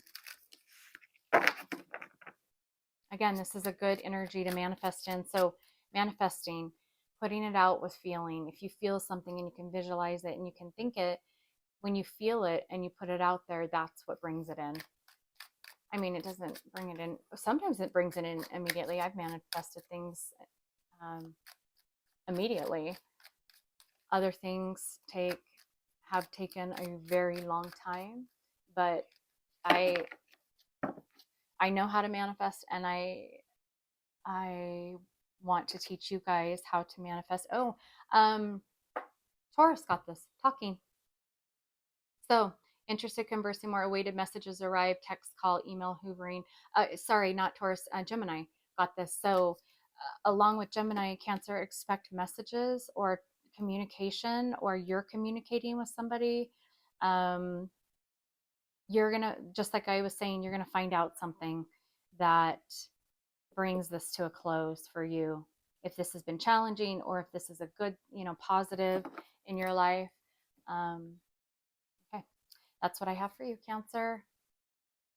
Again, this is a good energy to manifest in. So manifesting, putting it out with feeling. If you feel something and you can visualize it and you can think it, when you feel it and you put it out there, that's what brings it in. I mean, it doesn't bring it in. Sometimes it brings it in immediately. I've manifested things immediately. Other things have taken a very long time, but I know how to manifest, and I want to teach you guys how to manifest. Oh, Taurus got this, talking. So, interested, conversing more, awaited messages arrive, text, call, email, hoovering. Sorry, not Taurus, Gemini got this. So, along with Gemini, Cancer, expect messages or communication, or you're communicating with somebody. You're going to, just like I was saying, you're going to find out something that brings this to a close for you. If this has been challenging, or if this is a good, positive in your life. Okay, that's what I have for you, Cancer.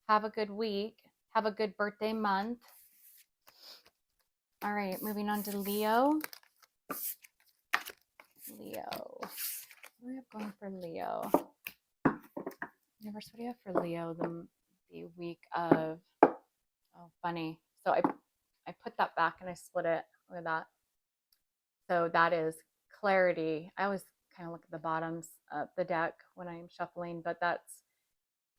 Have a good week. Have a good birthday month. All right, moving on to Leo. Leo. What do we have going for Leo? Universe, what do you have for Leo the week of, oh, funny. So I put that back and I split it. Look at that. So that is clarity. I always kind of look at the bottoms of the deck when I'm shuffling, but that's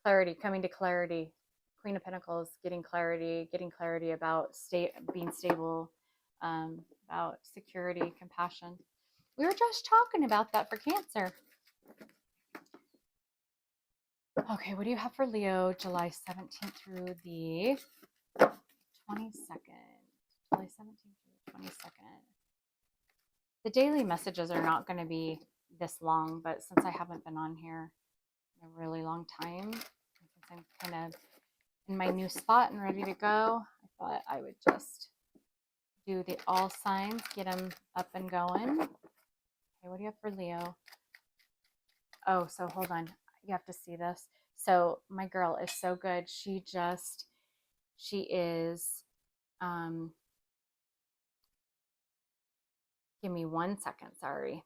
clarity, coming to clarity. Queen of Pentacles, getting clarity about being stable, about security, compassion. We were just talking about that for Cancer. Okay, what do you have for Leo, July 17th through the 22nd? July 17th through the 22nd. The daily messages are not going to be this long, but since I haven't been on here in a really long time, since I'm kind of in my new spot and ready to go, I thought I would just do the all signs, get them up and going. Okay, what do you have for Leo? Oh, so hold on. You have to see this. So my girl is so good. She is, give me 1 second, sorry.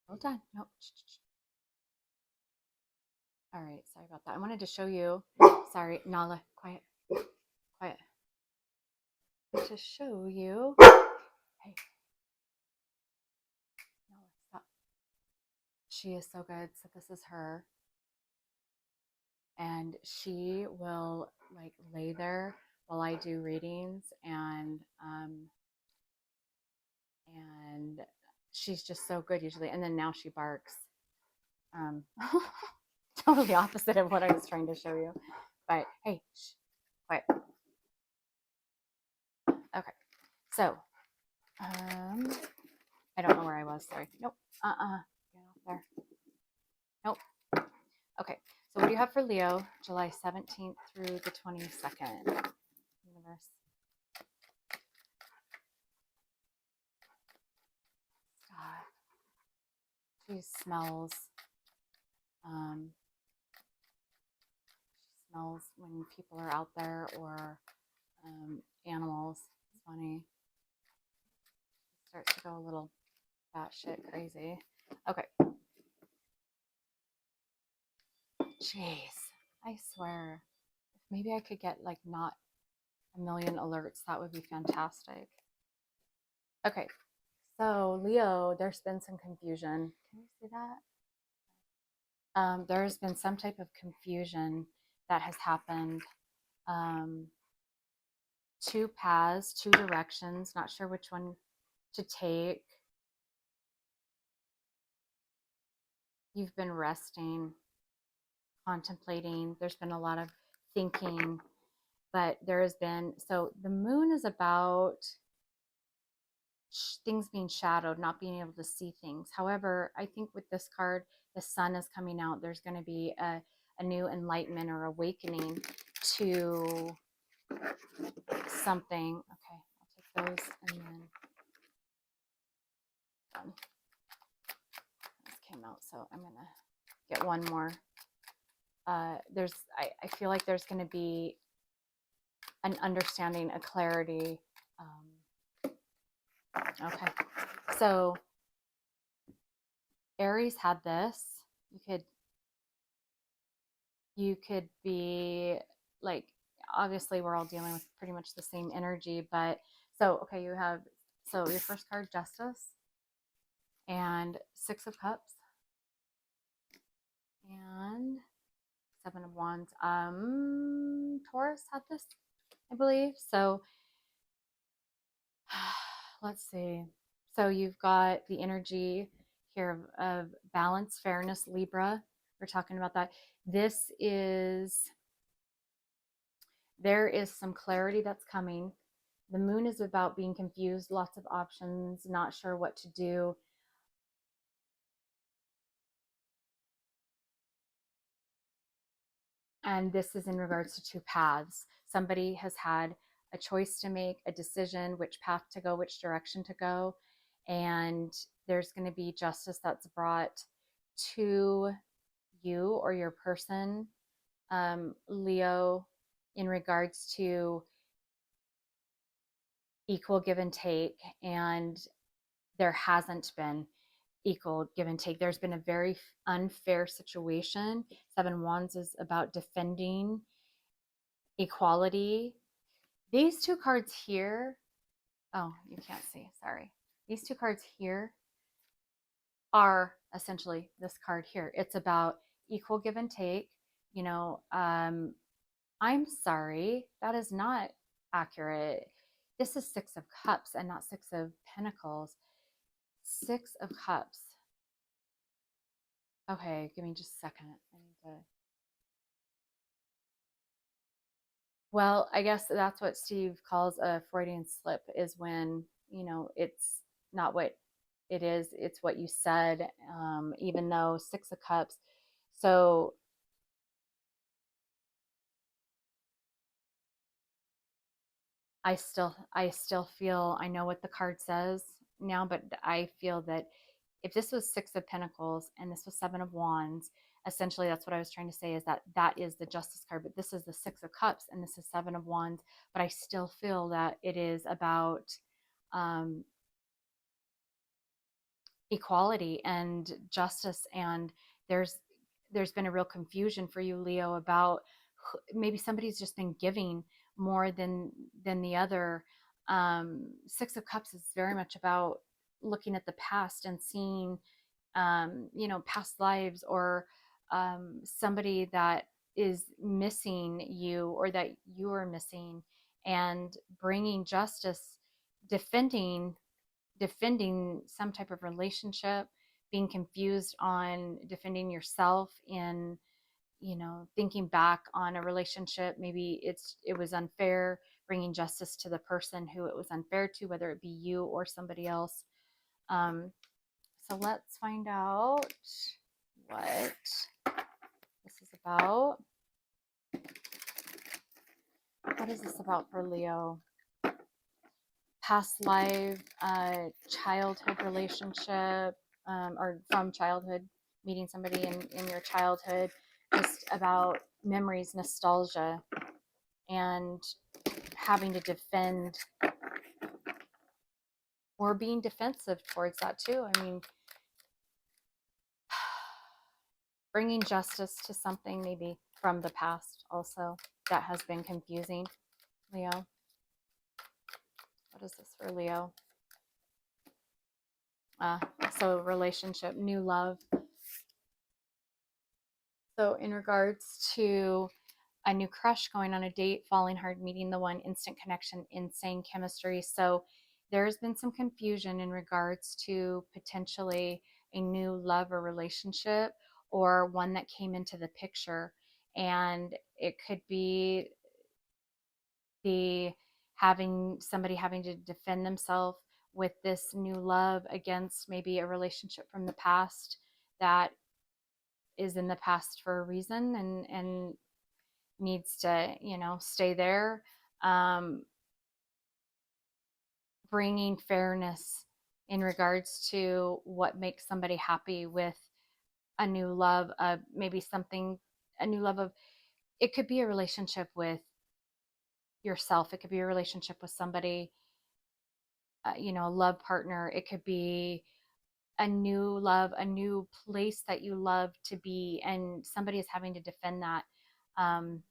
Hold on. Nope. All right, sorry about that. I wanted to show you. Sorry, Nala, quiet, quiet. To show you. Hey, Nala, stop. She is so good. So this is her, and she will like lay there while I do readings, and she's just so good usually. And then now she barks. Totally opposite of what I was trying to show you. But hey, shh, quiet. Okay, so I don't know where I was. Sorry. Nope. Get off there. Nope. Okay. So what do you have for Leo, July 17th through the 22nd? Universe. Stop. She smells. She smells when people are out there or animals. It's funny. She starts to go a little batshit crazy. Okay. Jeez. I swear. If maybe I could get like not a million alerts, that would be fantastic. Okay. So Leo, there's been some confusion. Can you see that? There's been some type of confusion that has happened. Two paths, two directions, not sure which one to take. You've been resting, contemplating. There's been a lot of thinking, but there has been, so the moon is about things being shadowed, not being able to see things. However, I think with this card, the sun is coming out. There's going to be a new enlightenment or awakening to something. Okay, I'll take those and then this came out, so I'm gonna get one more. I feel like there's going to be an understanding, a clarity. Okay, so Aries had this. You could be like, obviously we're all dealing with pretty much the same energy, but so okay, you have, so your first card, Justice, and Six of Cups, and Seven of Wands. Taurus had this, I believe. So let's see. So you've got the energy here of balance, fairness, Libra. We're talking about that. There is some clarity that's coming. The moon is about being confused, lots of options, not sure what to do. And this is in regards to two paths. Somebody has had a choice to make, a decision, which path to go, which direction to go. And there's going to be justice that's brought to you or your person, Leo, in regards to equal give and take, and there hasn't been equal give and take. There's been a very unfair situation. Seven Wands is about defending equality. These two cards here, oh, you can't see, sorry. These two cards here are essentially this card here. It's about equal give and take. You know, I'm sorry, that is not accurate. This is Six of Cups and not Six of Pentacles. Six of Cups. Okay, give me just a second. I need to. Well, I guess that's what Steve calls a Freudian slip, is when, you know, it's not what it is, it's what you said, even though Six of Cups. So I still feel, I know what the card says now, but I feel that if this was Six of Pentacles and this was Seven of Wands, essentially that's what I was trying to say, is that that is the Justice card, but this is the Six of Cups and this is Seven of Wands. But I still feel that it is about um, equality and justice, and there's there's been a real confusion for you, Leo, about maybe somebody's just been giving more than the other. Six of Cups is very much about looking at the past and seeing, you know, past lives, or somebody that is missing you or that you are missing, and bringing justice, defending some type of relationship, being confused on defending yourself in, you know, thinking back on a relationship, maybe it was unfair, bringing justice to the person who it was unfair to, whether it be you or somebody else. um, so let's find out what this is about. What is this about for Leo? Past life, childhood relationship, or from childhood, meeting somebody in your childhood, just about memories, nostalgia, and having to defend or being defensive towards that too. I mean, bringing justice to something maybe from the past also that has been confusing, Leo. What is this for Leo? Uh, so relationship, new love. So in regards to a new crush, going on a date, falling hard, meeting the one, instant connection, insane chemistry. So there's been some confusion in regards to potentially a new love or relationship, or one that came into the picture. And it could be the having somebody having to defend themselves with this new love against maybe a relationship from the past that is in the past for a reason, and needs to, you know, stay there. um, Bringing fairness in regards to what makes somebody happy with a new love, maybe something, a new love of, it could be a relationship with yourself, it could be a relationship with somebody, you know, a love partner, it could be a new love, a new place that you love to be, and somebody is having to defend that. um,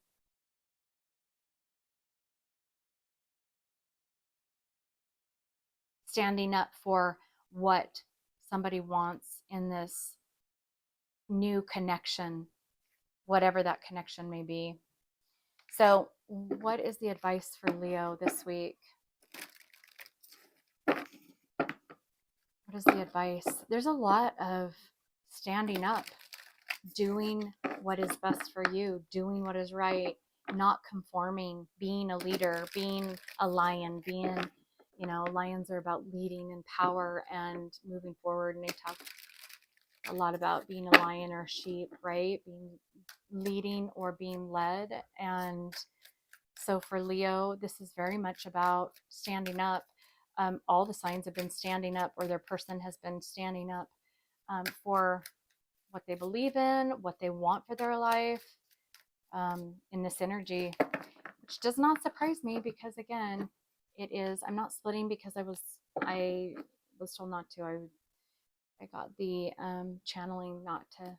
Standing up for what somebody wants in this new connection, whatever that connection may be. So, what is the advice for Leo this week? What is the advice? There's a lot of standing up, doing what is best for you, doing what is right, not conforming, being a leader, being a lion, being, you know, lions are about leading and power and moving forward. And they talk a lot about being a lion or a sheep, right? Being leading or being led. And so for Leo, this is very much about standing up. All the signs have been standing up, or their person has been standing up, for what they believe in, what they want for their life, in this energy, which does not surprise me because, again, it is, I'm not splitting because I was told not to. I got the channeling not to.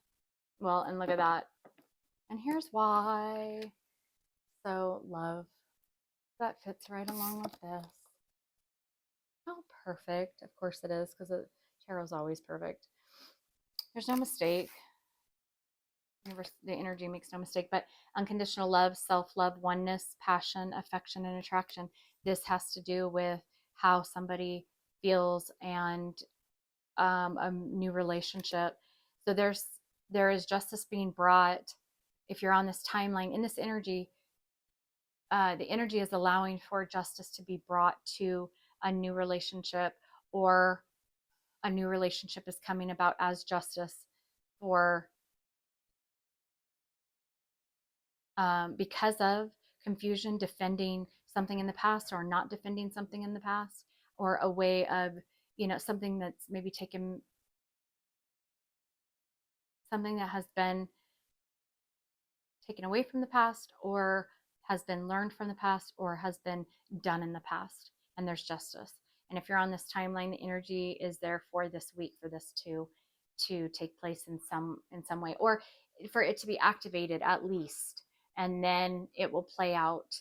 Well, and look at that. And here's why. So love, that fits right along with this. How perfect. Of course it is, because tarot's always perfect. There's no mistake. The energy makes no mistake. But unconditional love, self-love, oneness, passion, affection, and attraction. This has to do with how somebody feels and a new relationship. So there is justice being brought. If you're on this timeline in this energy, the energy is allowing for justice to be brought to a new relationship, or a new relationship is coming about as justice for because of confusion, defending something in the past or not defending something in the past, or a way of, something that's maybe taken, something that has been taken away from the past, or has been learned from the past, or has been done in the past, and there's justice. And if you're on this timeline, the energy is there for this week, for this to take place in some way, or for it to be activated at least, and then it will play out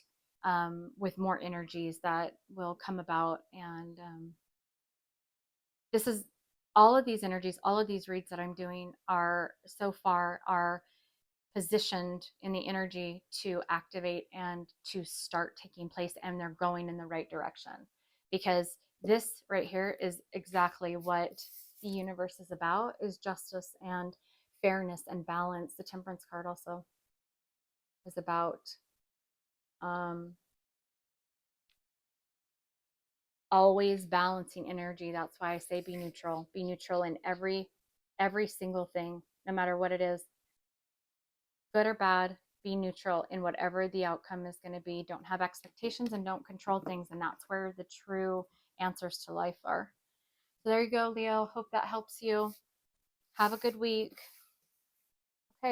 with more energies that will come about. And this is all of these energies, all of these reads that I'm doing are so far are positioned in the energy to activate and to start taking place, and they're going in the right direction, because this right here is exactly what the universe is about, is justice and fairness and balance. The temperance card also is about um, always balancing energy. That's why I say be neutral. Be neutral in every single thing, no matter what it is, good or bad. Be neutral in whatever the outcome is going to be. Don't have expectations and don't control things. And that's where the true answers to life are. So there you go, Leo. Hope that helps you. Have a good week.